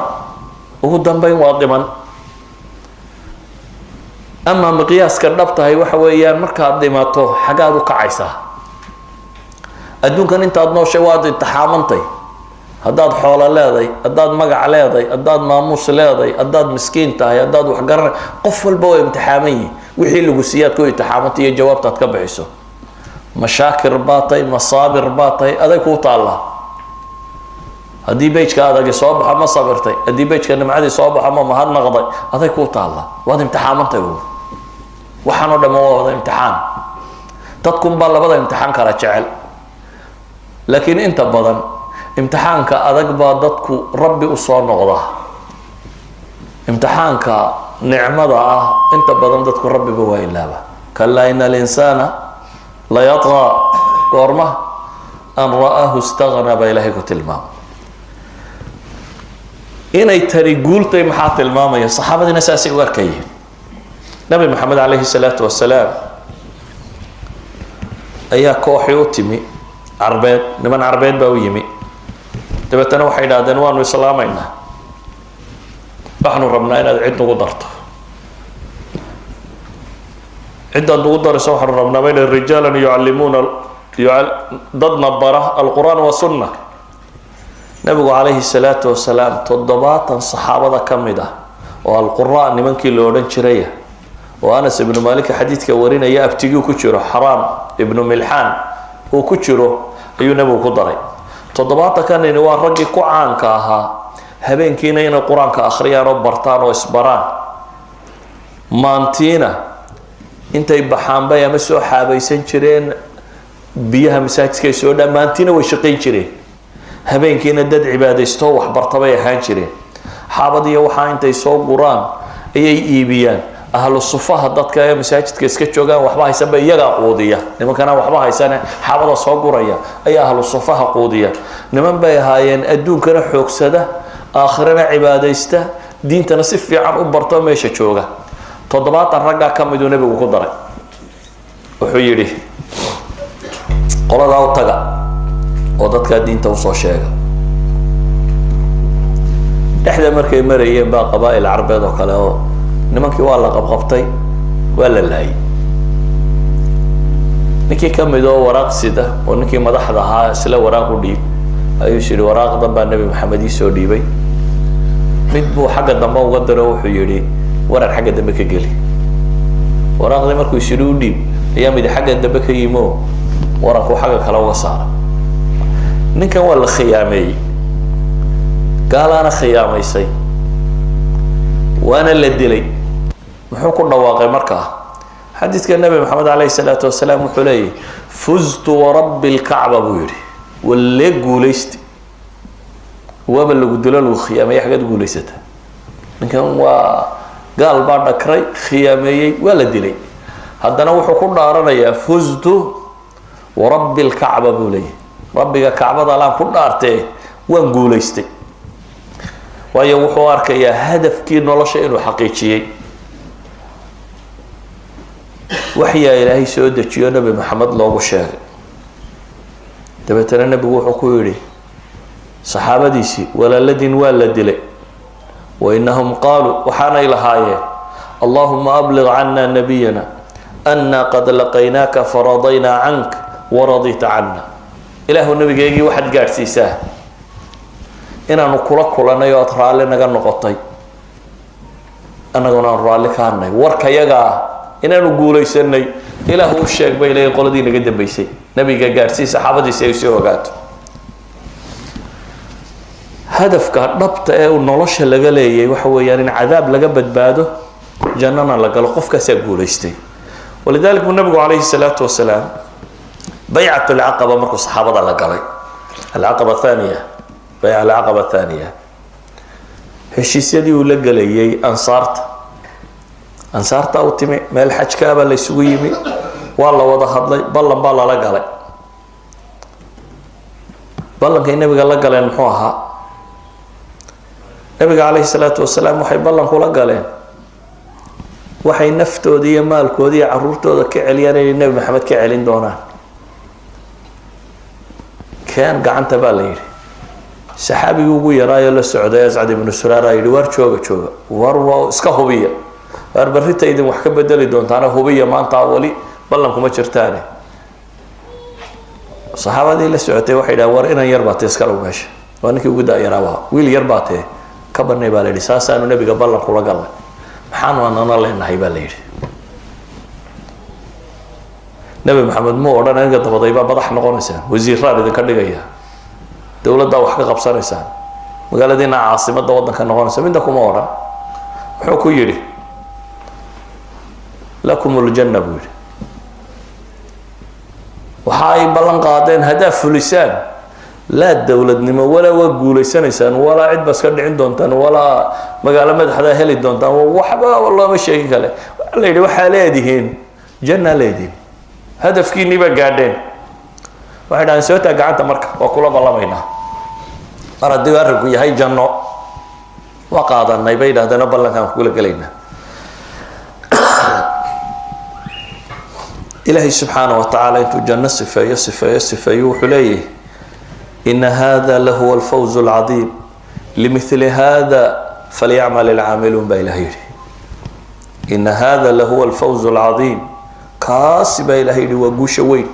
ugu dambayn waa dhiman أما مقياس كردبتها هي وحويا مركا ديماتو حاجات وكعيسة أدون كان أنت أدنى شيء واحد تحامنتي هداد حول لاذي هداد مقع لاذي هداد ماموس لاذي هداد مسكين تاهي هداد وحجر قفل بوي امتحامي ويحيل قسيات كوي تحامنتي جواب تتكبعيسو مشاكل باطي مصابر باطي هذا كوتا الله هدي بيتك هذا صوبح ما صبرتي هدي بيتك أنا معدي صوبح ما مهار نقضي هذا كوتا الله وهذا امتحامنتي هو waxaan oo dhammaan wada imtixaan dadku baa labada imtixaan kala jecel laakiin inta badan imtixaanka adag baa dadku rabbi u soo noqda imtixaanka nicmada ah inta badan dadku rabbi ba waa ilaaba kalla inal insana la yatgha qorma an ra'ahu istaghna ba ilahi ku tilmaam inay tari guultay maxaa tilmaamaya saxaabadina saasi u arkayeen نبي محمد عليه الصلاة والسلام أيها كوحي وتمي عربيت نبان عربيت باويمي تبتنا وحيدا دنوان وسلامينا نحن ربنا إن عدنا قدرت عدنا قدر سوحر ربنا بين الرجال يعلمون ضد نبره القرآن والسنة نبي عليه الصلاة والسلام تضباطا صحابة كمدة والقرآن من كي لورن شريه وأنس بن مالك حديث كورينا يا أبتجي كتشرو حرام ابن ملحان وكتشرو أيو نبو كدري تضباطا كان ينوار رجي كوعان كاها هبين كينا ينا قرآن كأخريان وبرطان وإسبران مانتينا انت يبحان بيا مسو حابي سنشرين بيها مساكس كي سودا مانتينا وشقين شرين هبين كينا دد عبادة يستوح برطبيا هانشرين حابضي وحا انت يسوق قرآن اي ايبيان أهل الصفة ضدك يا مساجد كيسكت جوجا وحبها يسبب يجا قودية لما كان وحبها يسنة حافظ صقورية أي أهل الصفة قودية نمن بيهاين أدون كنا حوك سده آخرنا عبادة يسته دين تنصف في عن أبرطة ميشة جوجا تضبط الرجع كم يدون نبي وقدره وحيره قال راو تجا وضدك الدين توصل شيء إحدى مركي مريين بقى قبائل العربية وكلاو nimankii waa la qabqabtay waa la laayay ninkii ka mid oo waraaq sida oo ninkii madaxda ahaa isla waraaq u dhiib ayuu yidhi waraaqdan baa nebi maxamed ii soo dhiibay mid buu xagga dambe uga diro wuxuu yidhi waran xagga dambe ka geli waraaqdii markuu isiri u dhiib ayaa mid xagga dambe ka yimo waranku xagga kale uga saara ninkan waa la khiyaameeyey gaalaana khiyaamaysay waana la dilay muxuu ku dhawaaqay markaa xadiidka nebi maxamed calayhi salaatu wasalaam wuxuu leeyahy fuztu warabbi lkacba buu yidhi walle guulaysti waaba lagu dilo lagu khiyaameeyey xaggeed guulaysata ninkan waa gaal baa dhakray khiyaameeyey waa la dilay haddana wuxuu ku dhaaranayaa fuztu warabbi lkacba buu leeyahy rabbiga kacbada alaan ku dhaartee waan guulaystay waayo wuxuu arkayaa hadafkii nolosha inuu xaqiijiyey waxyaa ilaahay soo dejiyo nebi maxamed loogu sheegay dabeetana nebigu wuxuu ku yidhi saxaabadiisii walaaladin waa la dilay wainahum qaaluu waxaanay lahaayeen allahuma abliq cana nabiyana ana qad laqaynaaka faradaynaa canka waradita cana ilaahu nabigeygii waxaad gaadhsiisaa inaanu kula kulanay oo aad raalli naga noqotay annaguna aan raalli ka hadnay warkayagaa inaanu guulaysanay ilaahu u sheeg bay leeyihin qoladii naga dambaysay nabiga gaadhsii saxaabadiisi ay soo ogaato hadafka dhabta ee uu nolosha laga leeyay waxa weeyaan in cadaab laga badbaado jannana la galo qofkaasaa guulaystay walidaalika nabigu calayhi salaatu wasalaam baycat alcaqaba markuu saxaabada la galay alcaqaba thaniya bayca alcaqaba thaniya heshiisyadii uu la gelayay ansaarta u timi meel xajkaabaa la isugu yimi waa la wada hadlay ballan baa lala galay ballankay nabiga la galeen muxuu ahaa nabiga calayhi salaatu wasalaam waxay ballan kula galeen waxay naftooda iyo maalkooda iyo caruurtooda ka celiyaan inay nebi maxamed ka celin doonaan keen gacanta baa la yidhi saxaabigii ugu yaraayo la socday ascad ibnu suraara yidhi waar jooga war iska hubiya waar barrita idin wax ka bedeli doontaana hubiya maanta wali ballankuma jirtaane saxaabadii la socotay waxay dhahaan war inan yar baa tee iska dhow meesha waa ninkii ugu da-yaraaba wiil yar baa tee ka banay baa la yidhi saasaanu nebiga ballan kula galnay maxaanu anana leenahay baa la yidhi nebi maxamed muu odhan aniga dabaday baa madax noqonaysaan wasiiraan idinka dhigaya dowladdaa wax ka qabsanaysaan magaaladiina caasimadda waddanka noqonaysa midna kuma odhan muxuu ku yidhi lakum ljanna buu yidhi waxa ay ballan qaadeen haddaa fulisaan laa dowladnimo walaa waa guulaysanaysaan walaa cid ba iska dhicin doontaan walaa magaalo madaxdaa heli doontaan waxba looma sheegin kale waxaa la yidhi waxaa leedihiin janna leedihiin hadafkiinii baa gaadheen waxay dhahaan soo taa gacanta marka waa kula ballamaynaa mar haddii arrinku yahay janno waa qaadanay bay yidhahdeen ballankaan kula gelaynaa ilaahay subxaanaه wa tacaala intuu janno sifeeyo wuxuu leeyahay ina hada lahuwa alfawz اlcadiim limili hada falyacmal ilcaamiluun baa ilahay yihi ina hada lahuwa alfawz اlcadiim kaasi baa ilahay yihi waa guusha weyn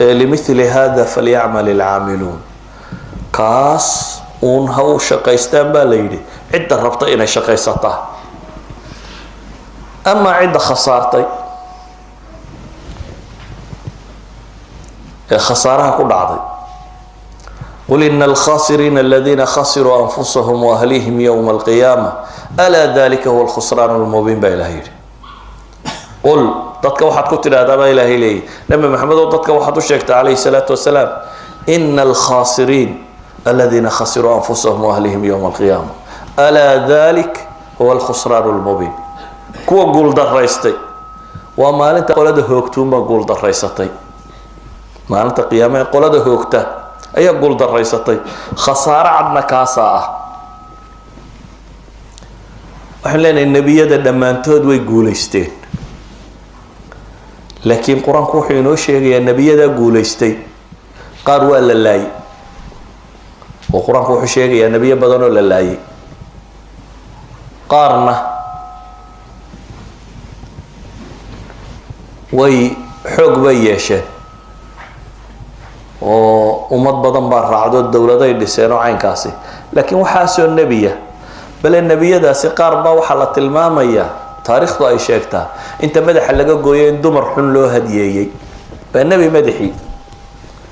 ee limili hada falyacmal ilcaamiluun kaas uun ha u shaqaystaan baa la yidhi cidda rabta inay shaqaysataa amaa cidda khasaartay ee khasaaraha ku dhacday qul ina alkhasiriina aladiina khasiruu anfusahum waahlihim yowma alqiyaama alaa dalika huwa alkhusraan lmubiin baa ilahay yihi qul dadka waxaad ku tidhahdaa baa ilaahay leeyahy nabi maxamed oo dadka waxaad u sheegtay calayhi salaatu wasalaam ina alkhasiriin aladiina khasiruu anfusahum waahlihim yowma alqiyaama alaa dalik huwa alkhusraan lmubiin kuwa guuldaraystay waa maalinta qolada hoogtuunbaa guuldaraysatay maalinta qiyaame ee qolada hoogta ayaa guuldaraysatay khasaaro cadna kaasaa ah waxaan leenahay nebiyada dhammaantood way guulaysteen laakiin qur-aanku wuxuu inoo sheegayaa nebiyadaa guulaystay qaar waa la laayay oo qur-aanku wuxuu sheegayaa nebiyo badan oo la laayay qaarna way xoog bay yeesheen oo ummad badan baa raacdo dowladay dhiseen oo caynkaasi laakiin waxaa soo nebiya bal nebiyadaasi qaar baa waxa la tilmaamaya taariikhdu ay sheegtaa inta madaxa laga gooyay in dumar xun loo hadiyeeyay baa nebi madaxii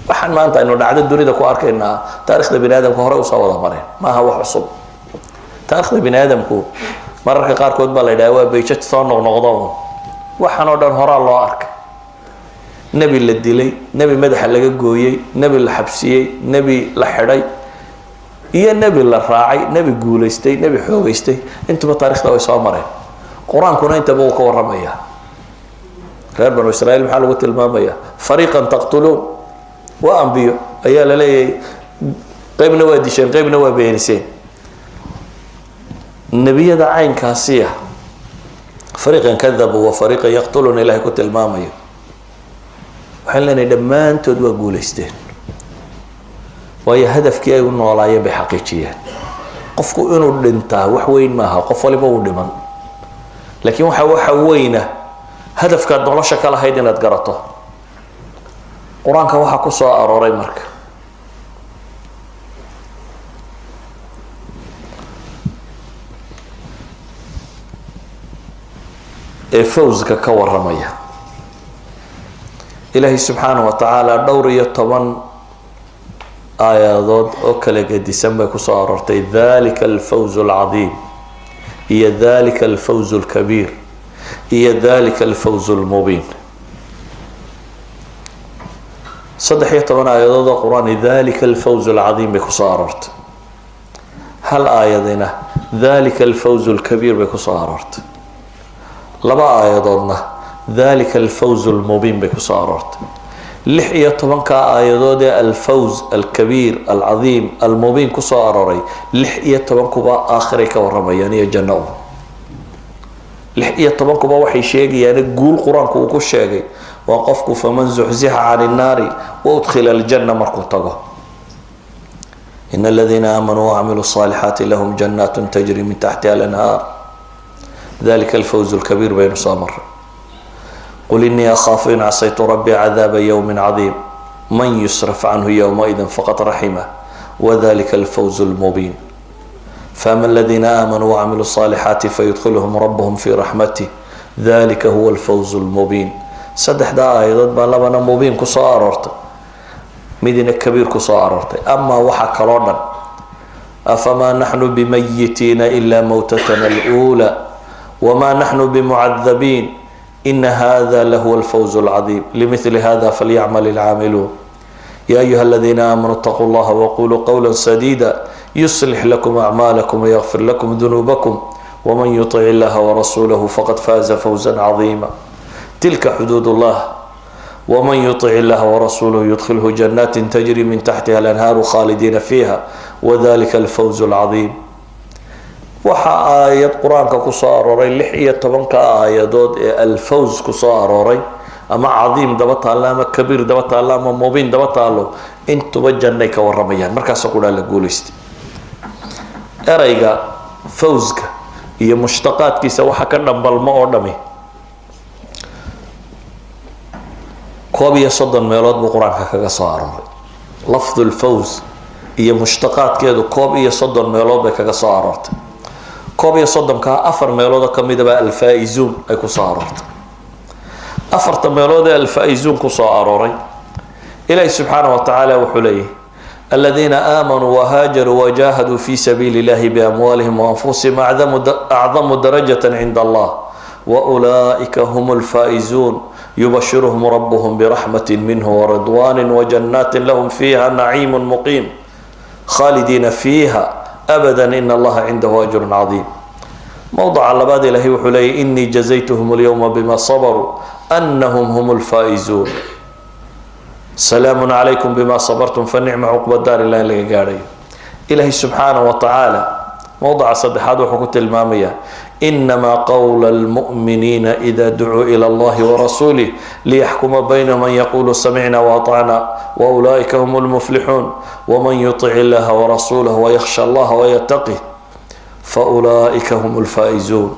waxaan maanta aynu dhacdo dunida ku arkaynaa taariikhda bini aadamka hore usoo wada mareen maaha wax cusub taariikhda bini aadamku mararka qaarkood baa la yidhaha waa bayjad soo noqnoqdo waxaan oo dhan horaa loo arkay nebi la dilay nebi madaxa laga gooyey nebi la xabsiyey nebi la xidhay iyo nebi la raacay nebi guulaystay nebi xoogaystay intuba taariikhda way soo mareen qur-aankuna intaba uu ka warramaya reer banu israa'iil maxaa lagu tilmaamaya fariiqan taqtuluun waa ambiyo ayaa la leeyahay qaybna waa disheen qaybna waa beeniseen nebiyada caynkaasiya fariiqan kadabu wa fariiqan yaqtuluun ilaahay ku tilmaamayo waxaan leenahay dhammaantood waa guulaysteen waayo hadafkii ay u noolaayeen bay xaqiijiyeen qofku inuu dhintaa wax weyn maaha qof waliba uu dhiman laakiin waxa weyna hadafkaad nolosha ka lahayd inaad garato qur-aanka waxaa ku soo arooray marka ee fawzka ka warramaya ilaahay subxaanahu wa tacaala dhowr iyo 10 aayadood oo kala gedisan bay ku soo aroortay dalika alfawz alcadiim iyo dalika alfawz alkabiir iyo dalika alfawz almubiin 13 aayadood oo quraan dalika alfawz alcadiim bay ku soo aroortay hal aayadina dalika alfawz alkabiir bay ku soo aroortay laba aayadoodna dalika alfawz almubiin bay ku soo aroortay 16 aayadood ee alfawz alkabiir alcadiim almubiin ku soo arooray 16 kuba aakhiray ka waramayaan iyo janno 16 kuba waxay sheegayaan guul quraanku uu ku sheegay waa qofku faman zuhziha 'anil naari wa udkhila aljanna markuu tago إن الذين آمنوا وعملوا الصالحات لهم جنات تجري من تحتها الأنهار ذلك الفوز الكبير بين صامر قل إني أخاف إن عصيت ربي عذاب يوم عظيم من يصرف عنه يومئذ فقد رحمه وذلك الفوز المبين فأما الذين آمنوا وعملوا الصالحات فيدخلهم ربهم في رحمته ذلك هو الفوز المبين صدح دا آيات بلبنا مبين كساررت مدينة كبير كساررت أما وحا كلونا أفما نحن بميتين إلا موتتنا الأولى وما نحن بمعذبين إن هذا لهو الفوز العظيم لمثل هذا فليعمل العاملون يا أيها الذين آمنوا اتقوا الله وقولوا قولا سديدا يصلح لكم أعمالكم ويغفر لكم ذنوبكم ومن يطع الله ورسوله فقد فاز فوزا عظيما تلك حدود الله ومن يطع الله ورسوله يدخله جنات تجري من تحتها الأنهار خالدين فيها وذلك الفوز العظيم waxaa aayad quraanka ku soo arooray 16 aayadood ee alfawz ku soo arooray ama cadiim daba taala ama kabiir daba taala ama mubiin daba taalo intuba jannay ka waramayaan markaas ku dhaal guuleystay erayga fawzka iyo mushtaqaadkiisa waxa ka dhambalmo oo dhami koob iyo 30 meelood buu quraanka kaga soo arooray lafdul fawz iyo mushtaqaadkeedu koob iyo 30 meelood bay kaga soo aroortay koob iyo 30 ka afar meelood ka mid ah alfaa'izuun ay ku soo aroortay afarta meelood ee alfaa'izuun ku soo arooray ilaahay subhanahu wa ta'ala wuxuu leeyahay الذين آمنوا وهاجروا وجاهدوا في سبيل الله بأموالهم وأنفسهم أعظم درجة عند الله وأولئك هم الفائزون يبشرهم ربهم برحمة منه ورضوان وجنات لهم فيها نعيم مقيم خالدين فيها أبدا إن الله عنده أجر عظيم موضع اللباد إلهي وحلي إني جزيتهم اليوم بما صبروا أنهم هم الفائزون سلام عليكم بما صبرتم فنعم عقب الدار الله اللي قاري إلهي سبحانه وتعالى موضع صدحات وحكوت المامية إنما قول المؤمنين إذا دعوا إلى الله ورسوله ليحكم بينهم من يقول سمعنا وأطعنا وأولئك هم المفلحون ومن يطع الله ورسوله ويخشى الله ويتقه فأولئك هم الفائزون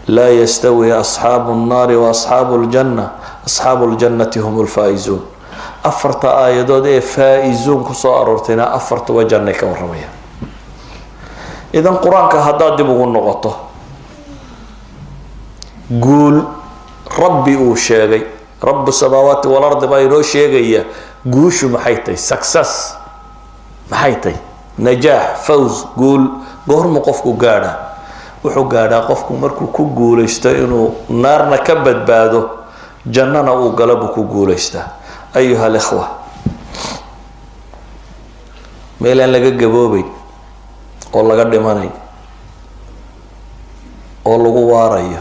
لا يستوي أصحاب النار وأصحاب الجنة أصحاب الجنة هم الفائزون أفرت آيات فائزون كسو أرورتنا أفرت وجنة كورمية إذا القرآن كهداد بقول نقطة قول ربي وشيغي رب السماوات والأرض ما ينو شيغي قوش محيطي سكسس محيطي نجاح فوز قول قهر مقفكو قادا وحو قادا قفكو مركو كو قوليستا إنو نارنا كبد بادو جننا وقلبو كو قوليستا أيها الإخوة ميلان لقا قبوبي والله قد ماني والله قواري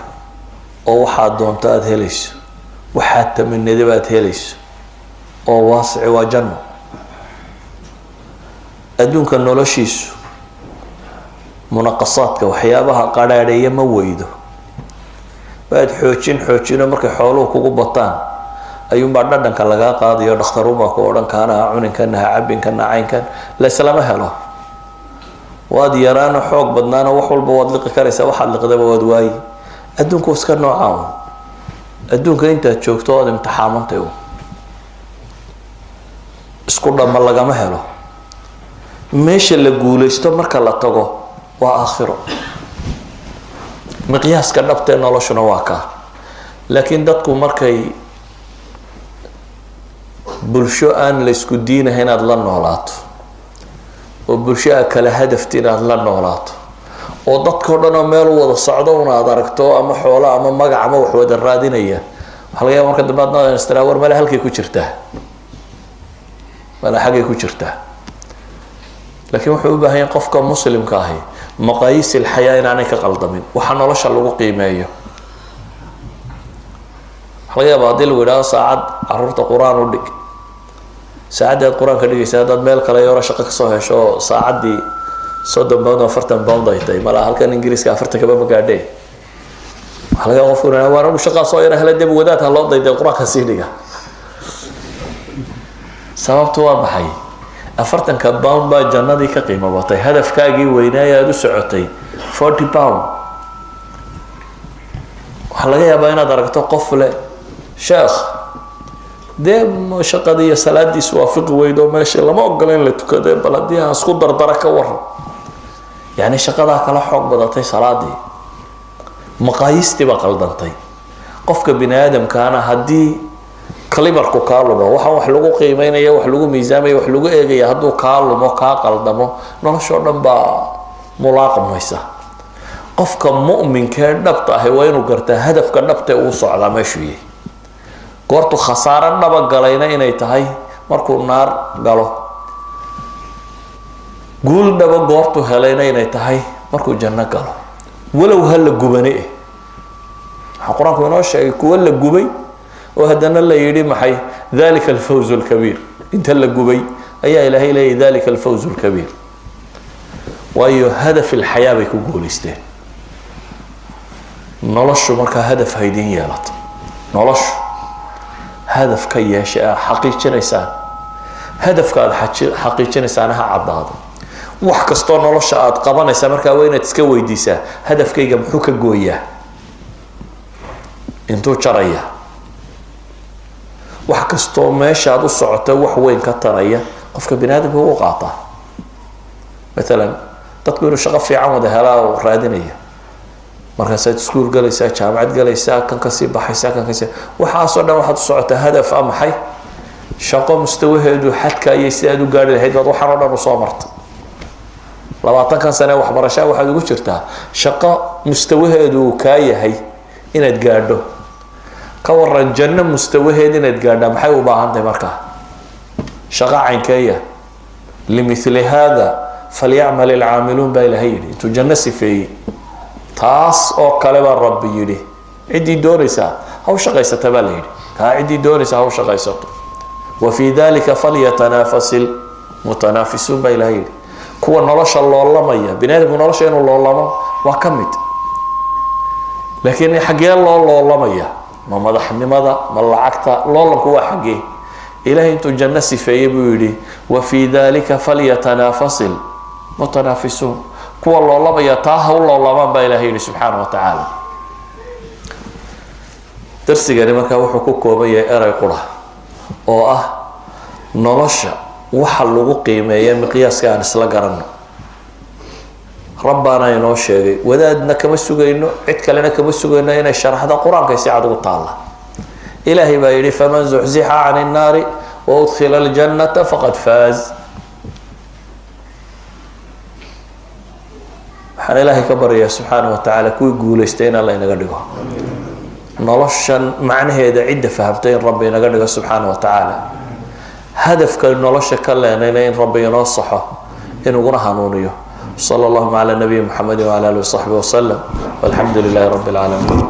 oo waxaad doonto aad helayso waxaad tamanida baad helayso oo waasic waa janno adduunka noloshiisu munaqasaadka waxyaabaha qadhaadheeya ma weydo baad xoojino markay xooluhu kugu bataan ayuunbaa dhadhanka lagaa qaadayo dhakhtaruunbaa ku odhan kaana ha cuninkan ha cabinkan ha caynkan laislama helo waad yaraano xoog badnaano wax walba waad liqi karaysaa waxaad liqdaba waad waayi adduunku iska noocaan adduunka intaad joogto ood imtixaamantay isku dhamma lagama helo meesha la guulaysto marka la tago waa aakhiro miqyaaska dhabtee noloshuna waa kaa laakiin dadku markay bulsho aan la isku diinahay inaad la noolaato oo bulsho aad kala hadafti inaad la noolaato oo dadkoo dhan oo meel wada socdo una aad aragto ama xoolo ama magac ama wax wada raadinaya waxa laga yaabaa marka dambe aad istiraawar mala halkay ku jirtaa mala xagay ku jirtaa laakiin wuxuu u baahan yahay qofka muslimka ahi maqaayis ilxayaa inaanay ka qaldamin waxa nolosha lagu qiimeeyo waxa laga yaabaa haddii lagu yidhaahdo saacad caruurta qur-aan u dhig saacadii aad qur-aanka dhigaysa haddaad meel kale yaro shaqo kasoo hesho saacaddii soddon pound oo 40 pound ay tahay malaha halkan ingiriiska 40 kaba ma gaadhay waxa laga qofku inuu waanu shaqo soo yara hela dib wadaad ha loo dayday quraanka sii dhiga sababtu waa maxay 40 pound baa jannadii ka qiimo batay hadafkaagii weynaa aad u socotay 40 pound waxa laga yaabaa inaad aragto qof le sheekh dee shaqadii salaadiis waafiqi weydo meesha lama ogola in la tukado bal haddii aan isku dardara ka waran يعني شقدا كلا حق بدتي صلاتي مقايستي بقلدنتي قفك بني ادم كان هدي كليبركو كالوما waxa wax lagu qiimeeynaya wax lagu miisaamay wax lagu eegaya haduu kaalumo ka qaldamo nolosho dhan ba mulaaqmaysa qofka mu'minka dhabta ah waa inuu gartaa hadafka dhabta uu socda meeshii goortu khasaaro dhaba galayna inay tahay markuu naar galo قول دابا غورتو هلينا inay tahay markuu janno galo walow hal gubane quraanku inoo sheegay kuwa la gubay oo hadana la yiri maxay ذلك الفوز الكبير انت la gubay ayaa ilaahay leeyahay ذلك الفوز الكبير waayo hadaf الحياه bay ku guuleysteen noloshu marka hadaf haydin yeelato noloshu hadaf ka yeesha xaqiijinaysa hadafkaad xaqiijinaysa ha cadaado wax kasto nolosha aad qabanaysa marka waa inaad iska weydiisaa hadafkayga muxuu ka gooyaa intuu jaraya wax kasto meesha aad u socoto wax weyn ka taraya qofka binaadamka uu qaata مثلا dadku inuu shaqo fiican wada helaa oo raadinaya markaas aad iskuul galaysaa jaamacad galaysaa kan ka sii baxaysaa kan ka sii waxa soo dhan waxaad u socotaa hadaf ama maxay shaqo mustawaheedu xadka ay si aad u gaari lahayd waxa oo dhan u soo martay 20 sano waxbarasho waxaad ugu jirtaa shaqo mustawaheedu ka yahay inaad gaadho ka waran janno mustawaheedu inaad gaadho maxay u baahan tahay marka shaqo caynkeeya limithli hada falyamal al'amilun baylahayn intu janno sifay taas oo kale baa rabbi yiri cidii doonaysa haw shaqaysata baa leeyahay ka cidii doonaysa haw shaqaysato wa fi dhalika falyatanafasil mutanafisun baylahayn kuwa nolosha loolamaya binaadamku nolosha inuu loolamo waa kamid laakiin xagee loolamaya ma madaxnimada ma lacagta loolanku waa xagee ilaahay intuu janno sifeeyay buu yiri wa fi dhalika falyatanafasil mutanafisun kuwa loolamaya taa haw loolamaan baa ilaahay subhanahu wa ta'ala darsigani markaa wuxuu ku kooban yahay eray qura oo ah nolosha waxa lagu qiimeeyo miqyaaska aan isla garanno. rabbaana inoo sheegay, wadaadna kama sugayno, cid kalena kama sugayno inay sharaxda qur-aanka si cad ugu taalla. ilaahay baa yidhi faman zuxzixa can innaari wa udkhila aljannata faqad faaz. waxaan ilaahay ka baryayaa subxaana wa tacaala kuwii guulaystay in alla inaga dhigo. noloshan macnaheeda cidda fahamtay in rabbi inaga dhigo subxaana wa tacaala. hadafka nolosha ka leenayna in rabbi inoo saxo inuguna hanuuniyo. صلى الله على نبي محمد وعلى اله وصحبه وسلم والحمد لله رب العالمين.